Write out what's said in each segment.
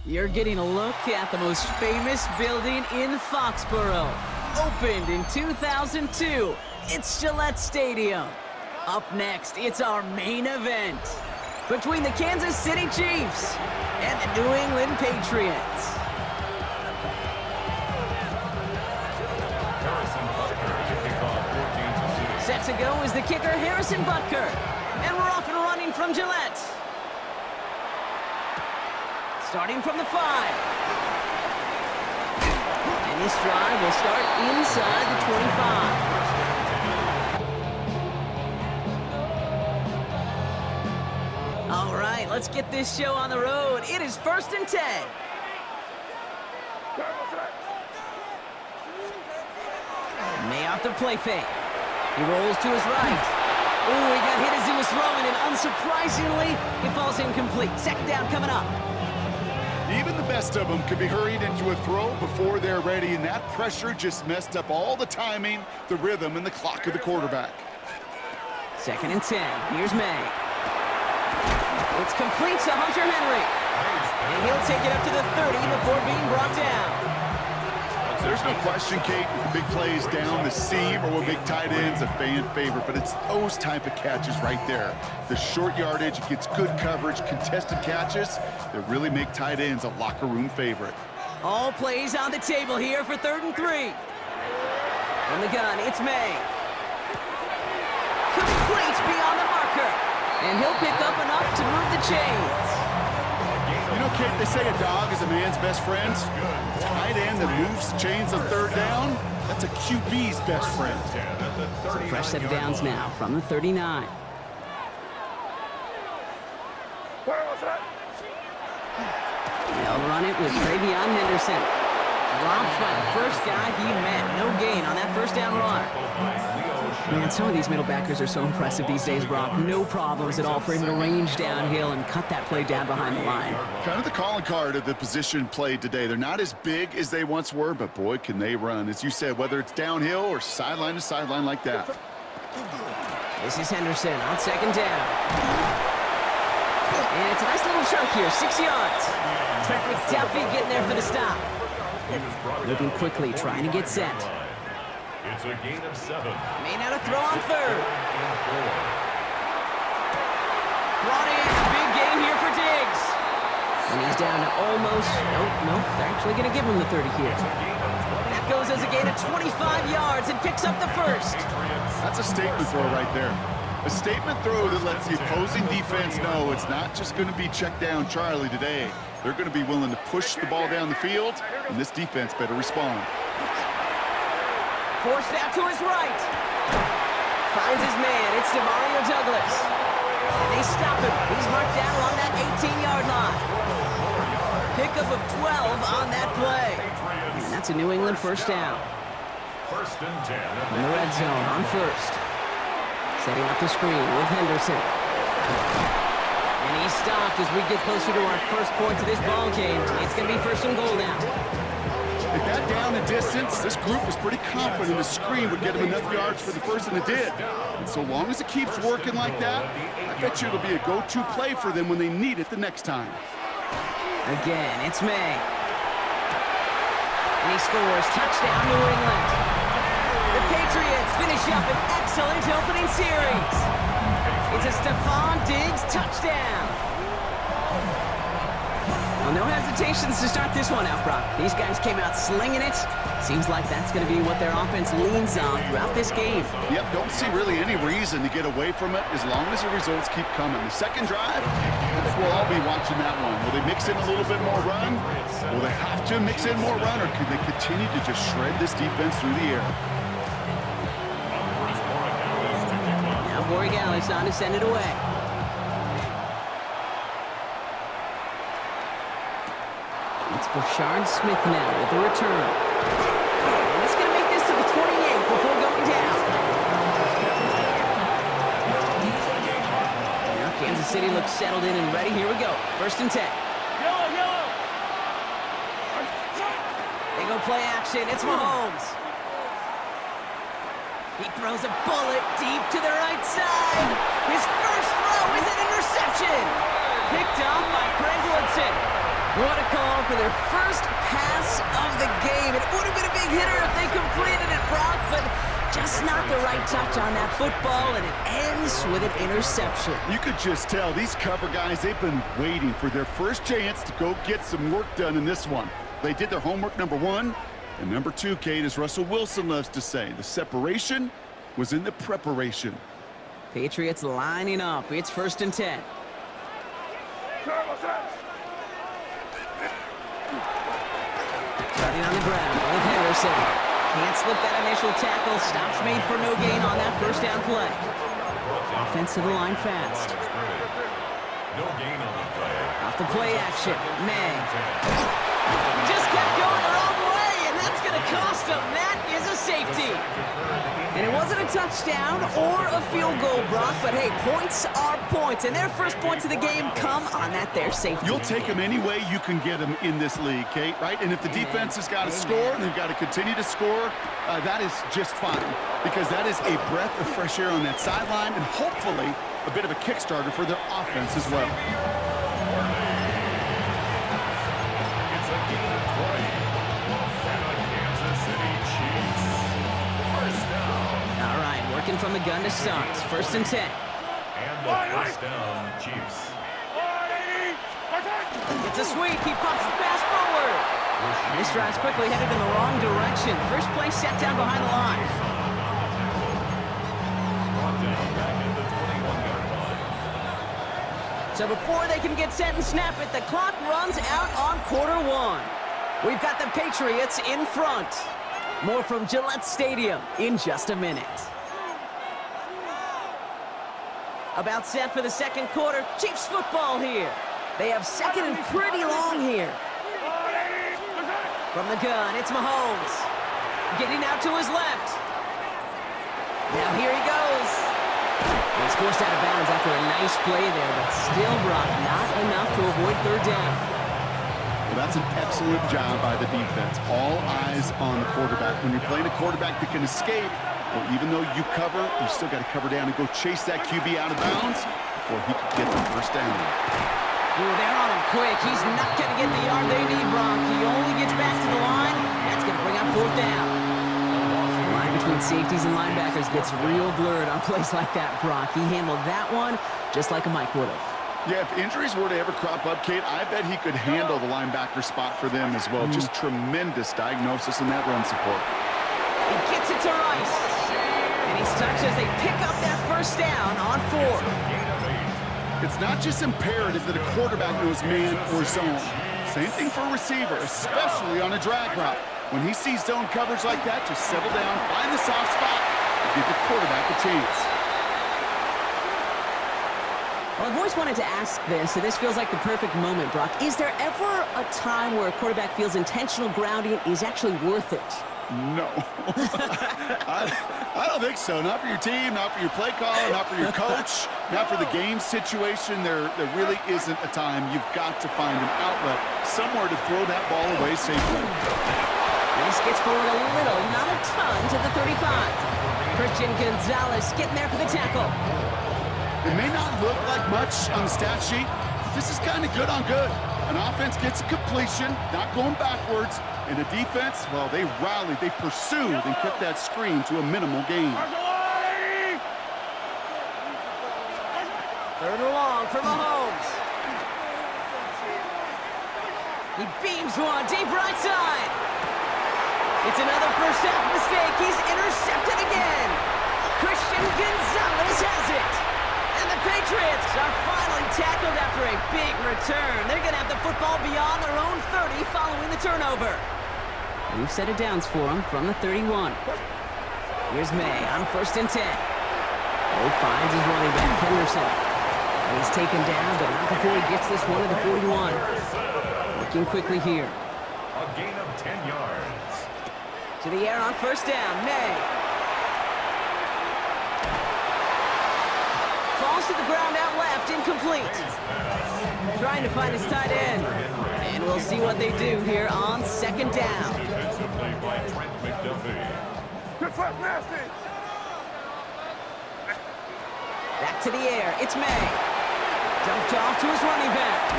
You're getting a look at the most famous building in Foxborough. Opened in 2002, it's Gillette Stadium. Up next, it's our main event between the Kansas City Chiefs and the New England Patriots. Set to go is the kicker, Harrison Butker. And we're off and running from Gillette. Starting from the 5. And this drive will start inside the 25. All right, let's get this show on the road. It is 1st and 10. May off the play fake. He rolls to his right. Ooh, he got hit as he was throwing, and unsurprisingly, it falls incomplete. 2nd down coming up. Even the best of them could be hurried into a throw before they're ready, and that pressure just messed up all the timing, the rhythm, and the clock of the quarterback. 2nd and 10. Here's May. It's complete to Hunter Henry. And he'll take it up to the 30 before being brought down. There's no question, Kate, with the big plays down the seam or with big tight ends, a fan favorite, but it's those type of catches right there. The short yardage, it gets good coverage, contested catches that really make tight ends a locker room favorite. All plays on the table here for 3rd and 3. On the gun, it's May. Complete beyond the marker. And he'll pick up enough to move the chains. You know, Kate, they say a dog is a man's best friend. Tight end that moves chains on 3rd down, that's a QB's best friend. So fresh set of downs now from the 39. They'll run it with Travion Henderson. Dropped by the first guy he met. No gain on that 1st down run. Man, some of these middle backers are so impressive these days, Brock. No problems at all for him to range downhill and cut that play down behind the line. Kind of the calling card of the position played today. They're not as big as they once were, but boy, can they run. As you said, whether it's downhill or sideline to sideline like that. This is Henderson on 2nd down. And it's a nice little chunk here, 6 yards. Trent McDuffie getting there for the stop. Moving quickly, trying to get set. It's a gain of 7. May now to throw on 3rd. Brought in, big gain here for Diggs. And he's down to almost, nope, they're actually going to give him the 30 here. That goes as a gain of 25 yards and picks up the 1st. That's a statement throw right there. A statement throw that lets the opposing defense know it's not just going to be check down Charlie today. They're going to be willing to push the ball down the field, and this defense better respond. Forced out to his right. Finds his man. It's Demario Douglas. And they stop him. He's marked down along that 18-yard line. Pickup of 12 on that play. And that's a New England 1st down. 1st and 10. In the red zone on 1st. Setting up the screen with Henderson. And he's stopped as we get closer to our first point to this ball game. It's going to be 1st and goal now. It got down a distance. This group was pretty confident the screen would get them enough yards for the 1st, and it did. And so long as it keeps working like that, I bet you it'll be a go-to play for them when they need it the next time. Again, it's May. And he scores. Touchdown, New England. The Patriots finish up an excellent opening series. It's a Stephon Diggs touchdown. Well, no hesitations to start this one out, Brock. These guys came out slinging it. Seems like that's going to be what their offense leans on throughout this game. Yep, don't see really any reason to get away from it as long as the results keep coming. The 2nd drive, I think we'll all be watching that one. Will they mix in a little bit more run? Will they have to mix in more run, or could they continue to just shred this defense through the air? Now Borregales on to send it away. It's Brashard Smith now with the return. And he's going to make this to the 28 before going down. Now Kansas City looks settled in and ready. Here we go. 1st and 10. Yellow. They go play action. It's Mahomes. He throws a bullet deep to the right side. His first throw is an interception. Picked off by Craig Woodson. What a call for their first pass of the game. It would have been a big hitter if they completed it, Brock, but just not the right touch on that football, and it ends with an interception. You could just tell these cover guys, they've been waiting for their first chance to go get some work done in this one. They did their homework, number one. And number two, Kate, as Russell Wilson loves to say, the separation was in the preparation. Patriots lining up. It's 1st and 10. Starting on the ground with Henderson. Can't slip that initial tackle. Stops made for no gain on that first down play. Offense to the line fast. No gain on the play. Off the play action. May. Just kept going the wrong way, and that's going to cost them. That is a safety. And it wasn't a touchdown or a field goal, Brock, but hey, points are points. And their first points of the game come on that there safety. You'll take them any way you can get them in this league, Kate, right? And if the defense has got to score and they've got to continue to score, that is just fine, because that is a breath of fresh air on that sideline and hopefully a bit of a kickstarter for their offense as well. It's a gain of 20. And the Kansas City Chiefs. First down. All right, working from the gun to start. 1st and 10. And the first down, Chiefs. It's a sweep. He pops the pass forward. And this drive's quickly headed in the wrong direction. First play set down behind the line. Brought down back at the 21-yard line. So before they can get set and snap it, the clock runs out on quarter one. We've got the Patriots in front. More from Gillette Stadium in just a minute. About set for the second quarter. Chiefs football here. They have second and pretty long here. From the gun, it's Mahomes. Getting out to his left. Now here he goes. He's forced out of bounds after a nice play there, but still, Brock, not enough to avoid third down. Well, that's an excellent job by the defense. All eyes on the quarterback. When you're playing a quarterback that can escape, well, even though you cover, you still got to cover down and go chase that QB out of bounds before he could get the first down. Ooh, they're on him quick. He's not going to get the yard they need, Brock. He only gets back to the line. That's going to bring up fourth down. The line between safeties and linebackers gets real blurred on plays like that, Brock. He handled that one just like a Mike would have. Yeah, if injuries were to ever crop up, Kate, I bet he could handle the linebacker spot for them as well. Just tremendous diagnosis in that run support. He gets it to Rice. And he's touched as they pick up that first down on fourth. It's not just imperative that a quarterback knows man or zone. Same thing for a receiver, especially on a drag route. When he sees zone coverage like that, just settle down, find the soft spot, and give the quarterback a chance. Well, I've always wanted to ask this, and this feels like the perfect moment, Brock. Is there ever a time where a quarterback feels intentional grounding is actually worth it? No. I don't think so. Not for your team, not for your play caller, not for your coach, not for the game situation. There really isn't a time. You've got to find an outlet, somewhere to throw that ball away safely. This gets forward a little, not a ton, to the 35. Christian Gonzalez getting there for the tackle. It may not look like much on the stat sheet, but this is kind of good on good. An offense gets a completion, not going backwards, and the defense, well, they rallied, they pursued, and kept that screen to a minimal gain. Third and long for Mahomes. He beams one deep right side. It's another first half mistake. He's intercepted again. Christian Gonzalez has it. And the Patriots are finally tackled after a big return. They're going to have the football beyond their own 30 following the turnover. New set of downs for him from the 31. Here's May on 1st and 10. Oh, finds his running back, Henderson. And he's taken down, but not before he gets this one to the 41. Working quickly here. A gain of 10 yards. To the air on first down, May. Falls to the ground out left, incomplete. Trying to find his tight end. And we'll see what they do here on second down. Defensive play by Trent McDuffie. Back to the air, it's May. Dumped off to his running back.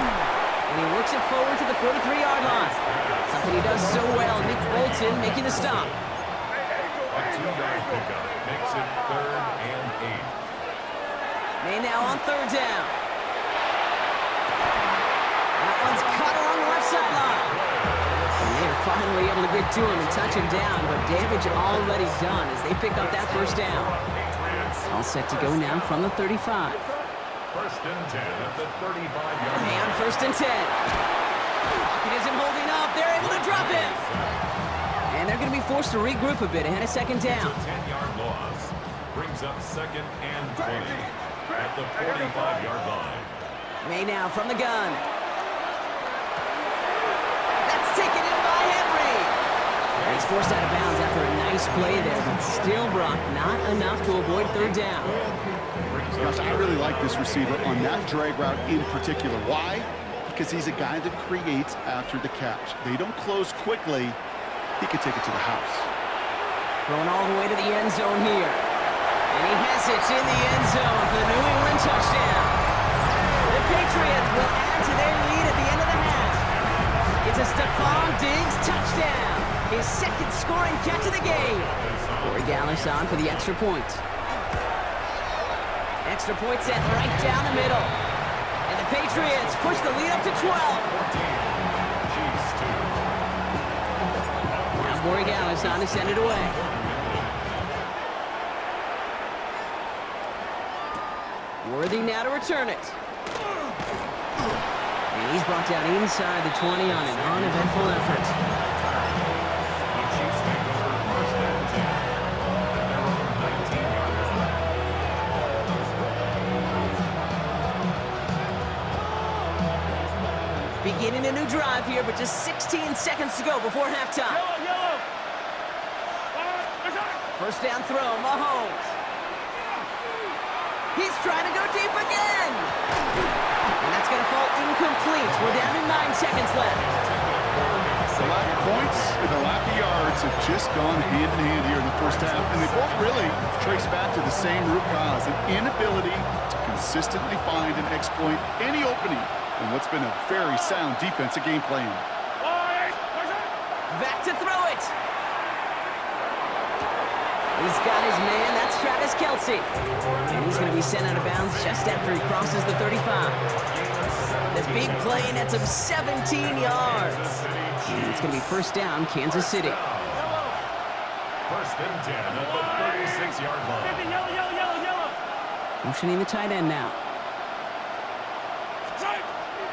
And he works it forward to the 43-yard line. Something he does so well. Nick Bolton making the stop. A 2-yard pickup makes it 3rd and 8. May now on 3rd down. That one's cut along the left sideline. And they're finally able to get to him and touch him down, but damage already done as they pick up that 1st down. All set to go now from the 35. 1st and 10 at the 35-yard line. And 1st and 10. Pocket isn't holding up. They're able to drop him. And they're going to be forced to regroup a bit ahead of 2nd down. A 10-yard loss brings up 2nd and 20 at the 45-yard line. May now from the gun. That's taken in by Henry. And he's forced out of bounds after a nice play there, but still, Brock, not enough to avoid 3rd down. Gosh, I really like this receiver on that drag route in particular. Why? Because he's a guy that creates after the catch. They don't close quickly. He could take it to the house. Throwing all the way to the end zone here. And he has it in the end zone for the New England touchdown. The Patriots will add to their lead at the end of the half. It's a Stephon Diggs touchdown. His 2nd scoring catch of the game. Corey Gallis on for the extra point. Extra point set right down the middle. And the Patriots push the lead up to 12. Now Corey Gallis on to send it away. Worthy now to return it. And he's brought down inside the 20 on an uneventful effort. Beginning a new drive here, but just 16 seconds to go before halftime. Yellow. 1st down throw, Mahomes. He's trying to go deep again. And that's going to fall incomplete. We're down to 9 seconds left. The lack of points and the lack of yards have just gone hand in hand here in the 1st half, and they both really trace back to the same root cause, an inability to consistently find and exploit any opening in what's been a very sound defensive game plan. Back to throw it. He's got his man. That's Travis Kelce. And he's going to be sent out of bounds just after he crosses the 35. The big play nets him 17 yards. And it's going to be 1st down, Kansas City. 1st and 10 at the 36-yard line. Yellow. Motioning the tight end now.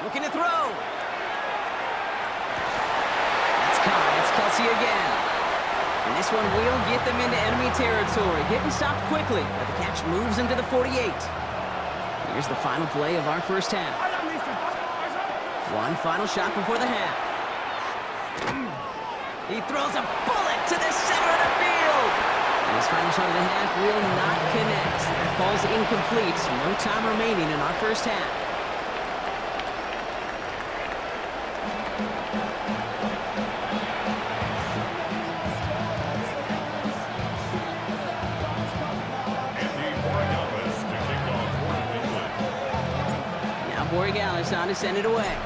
Looking to throw. That's caught. It's Kelce again. And this one will get them into enemy territory. Hit and stopped quickly, but the catch moves him to the 48. Here's the final play of our 1st half. One final shot before the half. He throws a bullet to the center of the field. And his final shot of the half will not connect. That falls incomplete. No time remaining in our 1st half. Corey Gallis on to send it away.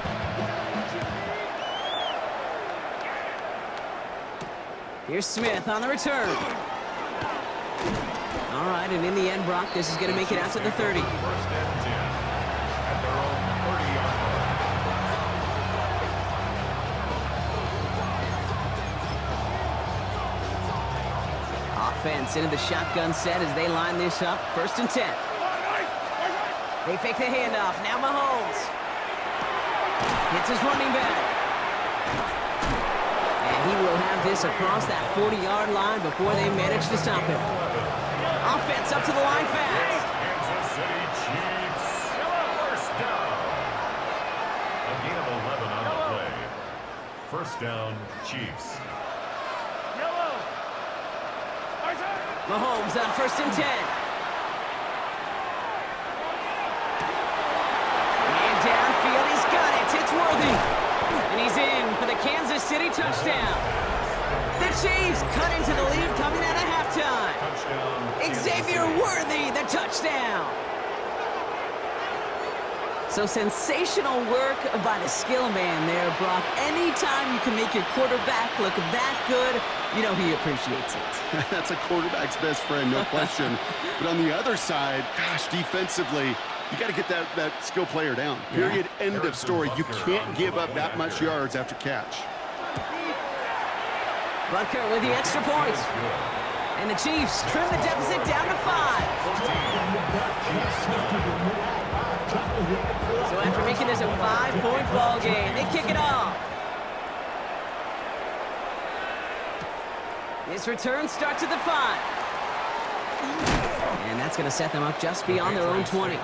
Here's Smith on the return. All right, and in the end, Brock, this is going to make it out to the 30. 1st and 10 at their own 30-yard line. Offense into the shotgun set as they line this up. 1st and 10. They fake the handoff. Now Mahomes. Hits his running back. And he will have this across that 40-yard line before they manage to stop him. Offense up to the line fast. Kansas City Chiefs. 1st down. A gain of 11 on the play. 1st down, Chiefs. Mahomes on 1st and 10. Downfield, he's got it. It's Worthy. And he's in for the Kansas City touchdown. The Chiefs cut into the lead coming out of halftime. Xavier Worthy, the touchdown. So sensational work by the skill man there, Brock. Anytime you can make your quarterback look that good, you know he appreciates it. That's a quarterback's best friend, no question. But on the other side, gosh, defensively, you got to get that skill player down. Period. End of story. You can't give up that much yards after catch. Butker with the extra points. And the Chiefs trim the deficit down to 5. So after making this a 5-point ball game, they kick it off. This return starts at the 5. And that's going to set them up just beyond their own 20.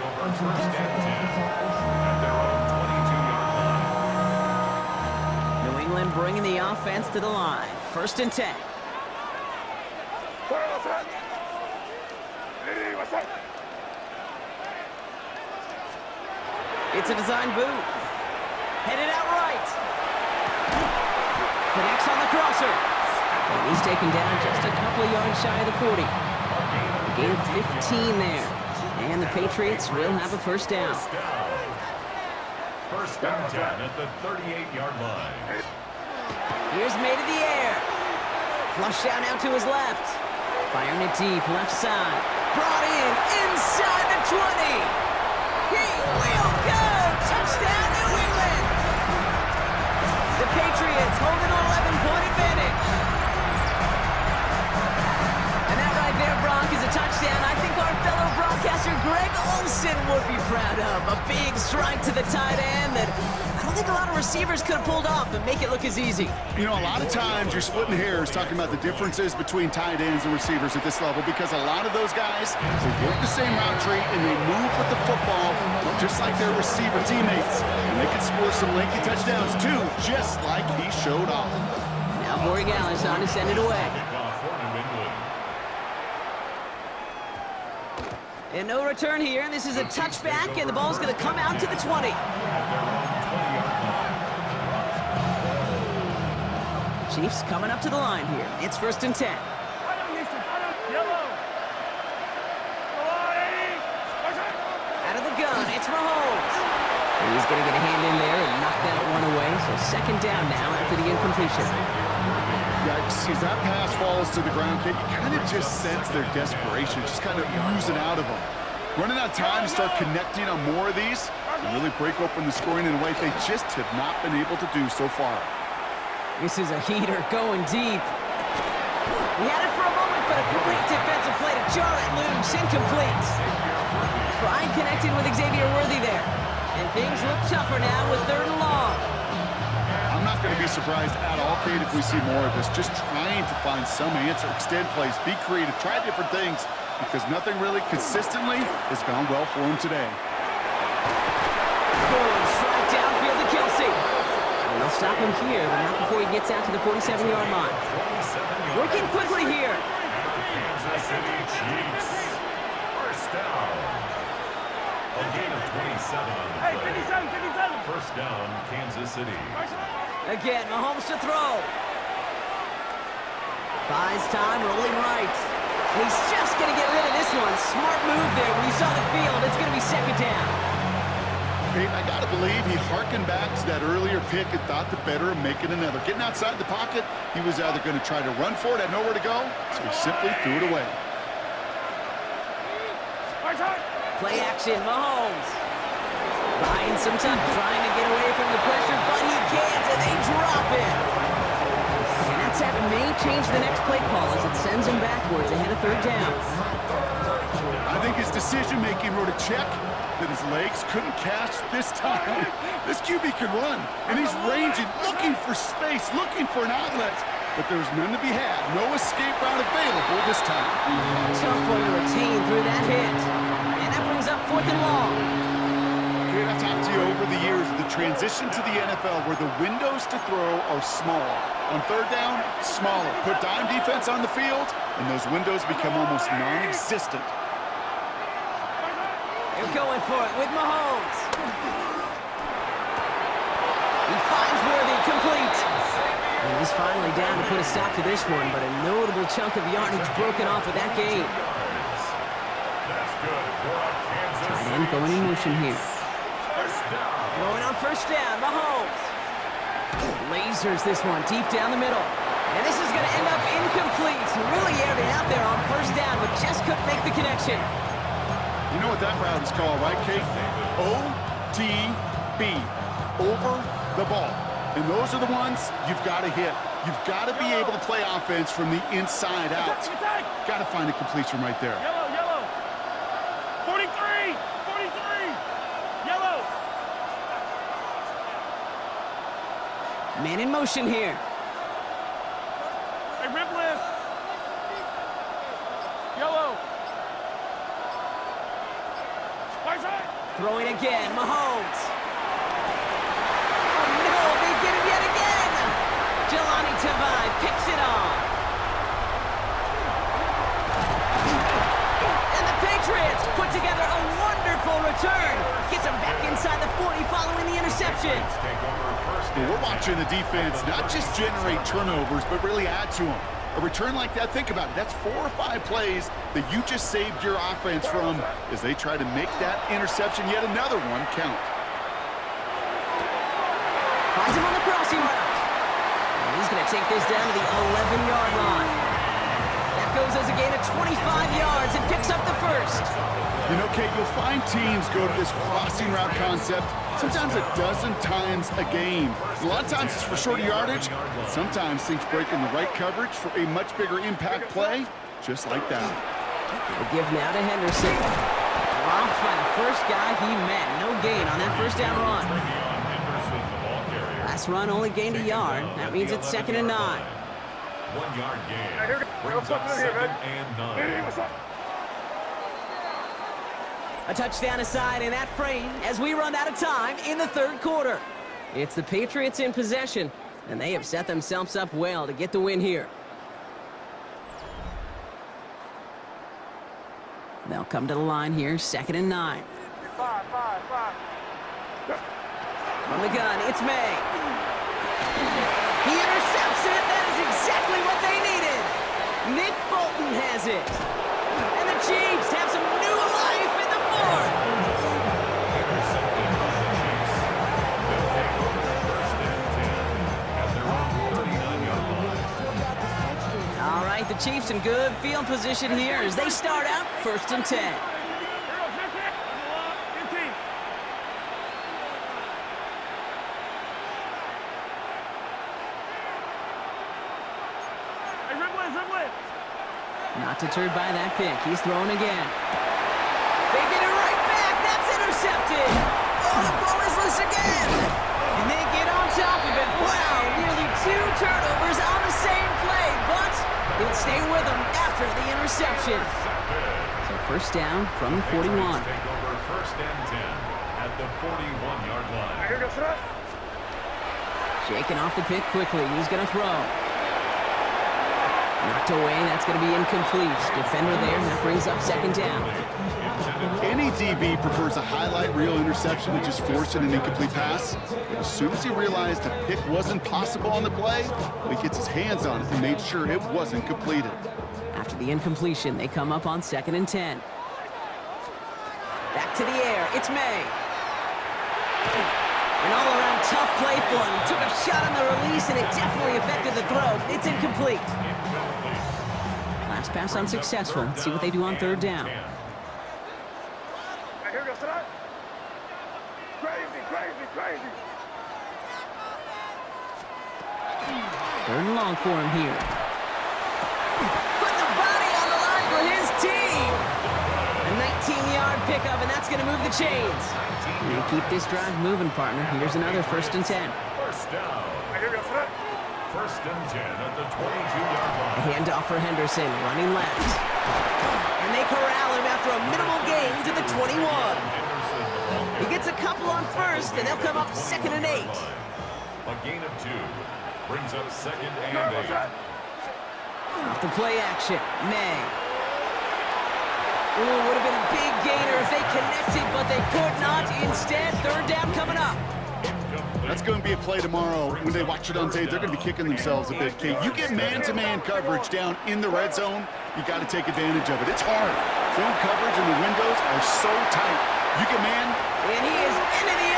New England bringing the offense to the line. 1st and 10. It's a design boot. Headed out right. Connects on the crosser. And he's taken down just a couple of yards shy of the 40. Gain of 15 there. And the Patriots will have a 1st down. 1st and 10 at the 38-yard line. Here's made in the air. Flush down out to his left. Firing it deep, left side. Brought in, inside the 20. He will go! Touchdown, New England! The Patriots hold an 11-point advantage. And that right there, Brock, is a touchdown I think our fellow broadcaster Greg Olsen would be proud of. A big strike to the tight end that I don't think a lot of receivers could have pulled off and make it look as easy. You know, a lot of times you're splitting hairs talking about the differences between tight ends and receivers at this level because a lot of those guys, they work the same route tree and they move with the football just like their receiver teammates. And they can score some lengthy touchdowns too, just like he showed off. Now Borig Allen's on to send it away. And no return here. This is a touchback, and the ball's going to come out to the 20. Chiefs coming up to the line here. It's 1st and 10. Out of the gun, it's Mahomes. He's going to get a hand in there and knock that one away. So 2nd down now after the incompletion. Yikes, as that pass falls to the ground, Kate, you kind of just sense their desperation, just kind of oozing out of them. Running out of time to start connecting on more of these and really break open the scoring in a way they just have not been able to do so far. This is a heater going deep. He had it for a moment, but a great defensive play to jar it loose. Incomplete. Tried connecting with Xavier Worthy there. And things look tougher now with 3rd and long. I'm not going to be surprised at all, Kate, if we see more of this. Just trying to find some answer, extend plays, be creative, try different things, because nothing really consistently has gone well for him today. Going straight downfield to Kelsey. And they'll stop him here, but not before he gets out to the 47-yard line. Working quickly here. Kansas City Chiefs. 1st down. A gain of 27 on the play. 1st down, Kansas City. Again, Mahomes to throw. Buys time, rolling right. And he's just going to get rid of this one. Smart move there when he saw the field. It's going to be 2nd down. Kate, I got to believe he harkened back to that earlier pick and thought the better of making another. Getting outside the pocket, he was either going to try to run for it, had nowhere to go, so he simply threw it away. Play action, Mahomes. Buying some time, trying to get away from the pressure, but he can't, and they drop it. And that may change the next play call as it sends him backwards ahead of 3rd down. I think his decision-making wrote a check that his legs couldn't catch this time. This QB can run, and he's ranging, looking for space, looking for an outlet. But there's none to be had. No escape route available this time. Tough one to retain through that hit. And that brings up 4th and long. Kate, I've talked to you over the years of the transition to the NFL where the windows to throw are smaller. On 3rd down, smaller. Put dime defense on the field, and those windows become almost non-existent. They're going for it with Mahomes. He finds Worthy, complete. And he's finally down to put a stop to this one, but a notable chunk of yardage broken off with that gain. That's good for Kansas. Tight end going in motion here. down. Throwing on first down, Mahomes. Lasers this one deep down the middle. And this is going to end up incomplete. Really aired it out there on first down, but just couldn't make the connection. You know what that route is called, right, Kate? OTB, over the ball. And those are the ones you've got to hit. You've got to be able to play offense from the inside out. Got to find a completion right there. Yellow. 43. Yellow. Man in motion here. Hey, rip list. Yellow. Right side. Throwing again, Mahomes. Oh no, they get him yet again. Jelani Tavai picks it off. And the Patriots put together a wonderful return. Gets him back inside the 40 following the interception. Well, we're watching the defense not just generate turnovers, but really add to them. A return like that, think about it, that's 4 or 5 plays that you just saved your offense from as they try to make that interception, yet another one, count. Finds him on the crossing route. And he's going to take this down to the 11-yard line. That goes as a gain of 25 yards and picks up the first. You know, Kate, you'll find teams go to this crossing route concept sometimes a dozen times a game. A lot of times it's for shorter yardage, but sometimes things break in the right coverage for a much bigger impact play, just like that. The give now to Henderson. Dropped by the first guy he met. No gain on that first down run. Last run only gained a yard. That means it's 2nd and 9. 1 yard gain. Brings up 2nd and 9. A touchdown aside in that frame as we run out of time in the 3rd quarter. It's the Patriots in possession, and they have set themselves up well to get the win here. They'll come to the line here, 2nd and 9. 5. From the gun, it's May. He intercepts it. That is exactly what they needed. Nick Bolton has it. And the Chiefs have some new life in the 4th. All right, the Chiefs in good field position here as they start out 1st and 10. Not deterred by that pick. He's throwing again. They get it right back. That's intercepted. Oh, the ball is loose again. And they get on top of it. Wow, nearly 2 turnovers on the same play, but he'll stay with them after the interception. So 1st down from the 41. Take over 1st and 10 at the 41-yard line. Shaking off the pick quickly. He's going to throw. Knocked away, that's going to be incomplete. Defender there, and that brings up 2nd down. Any DB prefers a highlight reel interception to just forcing an incomplete pass. But as soon as he realized a pick wasn't possible on the play, he gets his hands on it and made sure it wasn't completed. After the incompletion, they come up on 2nd and 10. Back to the air, it's May. An all-around tough play for him. He took a shot on the release, and it definitely affected the throw. It's incomplete. Last pass unsuccessful. Let's see what they do on 3rd down. Crazy. 3rd and long for him here. Put the body on the line for his team. A 19-yard pickup, and that's going to move the chains. And keep this drive moving, partner. Here's another 1st and 10. First down. 1st and 10 at the 22-yard line. A handoff for Henderson, running left. And they corral him after a minimal gain to the 21. He gets a couple on 1st, and they'll come up 2nd and 8. A gain of 2 brings up 2nd and 8. Off the play action, May. Ooh, would have been a big gainer if they connected, but they could not. Instead, 3rd down coming up. That's going to be a play tomorrow. When they watch it on tape, they're going to be kicking themselves a bit, Kate. You get man-to-man coverage down in the red zone, you got to take advantage of it. It's hard. Zone coverage and the windows are so tight. You get man. And he is into the